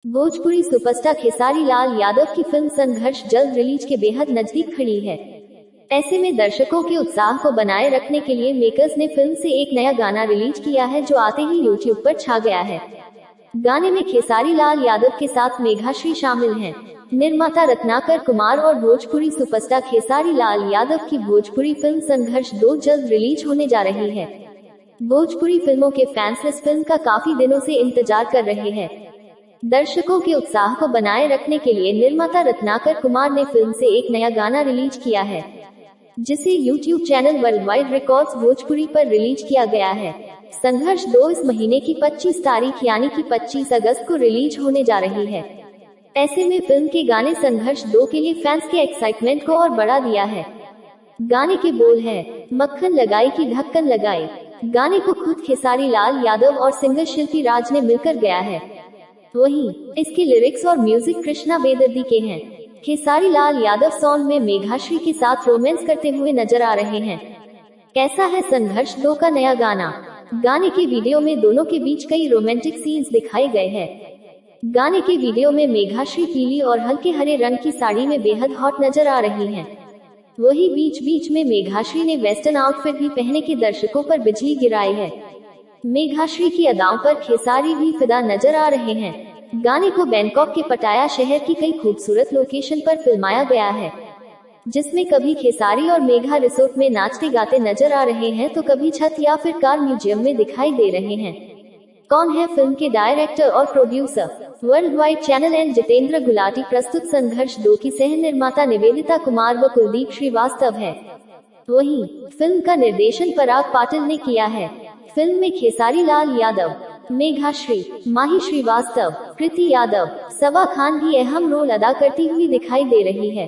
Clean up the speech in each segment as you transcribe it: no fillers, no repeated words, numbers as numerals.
Bhojpuri superstar Khesari Lal Yadav की film संघर्ष जल्द रिलीज के बेहद नजदीक खड़ी है। ऐसे में दर्शकों के उत्साह को बनाए रखने के लिए मेकर्स ने फिल्म से एक नया गाना रिलीज किया है, जो आते ही यूट्यूब पर छा गया है। गाने में खेसारी लाल यादव के साथ मेघाश्री शामिल हैं। निर्माता रत्नाकर कुमार और भोजपुरी सुपरस्टार खेसारी लाल यादव की भोजपुरी फिल्म संघर्ष 2 जल्द रिलीज होने जा रही है। भोजपुरी फिल्मों के फैंस इस फिल्म का काफी दिनों से इंतजार कर रहे हैं। दर्शकों के उत्साह को बनाए रखने के लिए निर्माता रत्नाकर कुमार ने फिल्म से एक नया गाना रिलीज किया है, जिसे YouTube channel world wide records Bhojpuri पर रिलीज किया गया है। संघर्ष 2 इस महीने की 25 तारीख यानी कि 25 अगस्त को रिलीज होने जा रही है। ऐसे में फिल्म के गाने संघर्ष 2 के लिए फैंस के एक्साइटमेंट को और बढ़ा दिया है। गाने के बोल हैं, मक्खन लगाई की ढक्कन लगाई। गाने को खुद खेसारी लाल यादव और सिंगर शिल्पी राज ने मिलकर गाया है। वहीं इसके लिरिक्स और म्यूजिक कृष्णा बेदर्दी के हैं। खेसारी लाल यादव सॉन्ग में मेघाश्री के साथ रोमांस करते हुए नजर आ रहे हैं। कैसा है संघर्ष 2 का नया गाना? गाने के वीडियो में दोनों के बीच कई रोमांटिक सीन्स दिखाए गए हैं। गाने के वीडियो में मेघाश्री पीली और हल्के हरे रंग की साड़ी में बेहद हॉट नजर आ रही हैं। वहीं बीच बीच में मेघाश्री ने वेस्टर्न आउटफिट भी पहने के दर्शकों पर बिजली गिराई है। मेघाश्री की अदाओं पर खेसारी भी फिदा नजर आ रहे हैं। गाने को बैंकॉक के पटाया शहर की कई खूबसूरत लोकेशन पर फिल्माया गया है, जिसमें कभी खेसारी और मेघा रिसोर्ट में नाचते गाते नजर आ रहे हैं, तो कभी छत या फिर कार म्यूजियम में दिखाई दे रहे हैं। कौन है फिल्म के डायरेक्टर और producer? World wide channel and Jitendra Gulati प्रस्तुत संघर्ष 2 की सह निर्माता निवेदिता कुमार व कुलदीप श्रीवास्तव है। वहीं फिल्म का निर्देशन पराग पाटिल ने किया है। फिल्म में खेसारी लाल यादव, मेघाश्री, माही श्रीवास्तव, कृति यादव, सबा खान भी अहम रोल अदा करती हुई दिखाई दे रही है।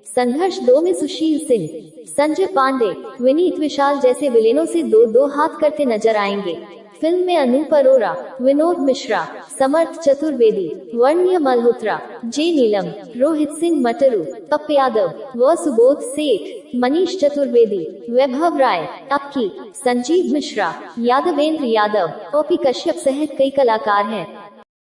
संघर्ष 2 में सुशील सिंह, संजय पांडे, विनीत विशाल जैसे विलेनों से दो हाथ करते नजर आएंगे। फिल्म में अनूप अरोरा, विनोद मिश्रा, समर्थ चतुर्वेदी, वर्ण्य मल्होत्रा, जे नीलम, रोहित सिंह मटरू, पप यादव व सुबोध सेठ, मनीष चतुर्वेदी, वैभव राय, अक्की, संजीव मिश्रा, यादवेंद्र यादव, ओपी कश्यप सहित कई कलाकार हैं।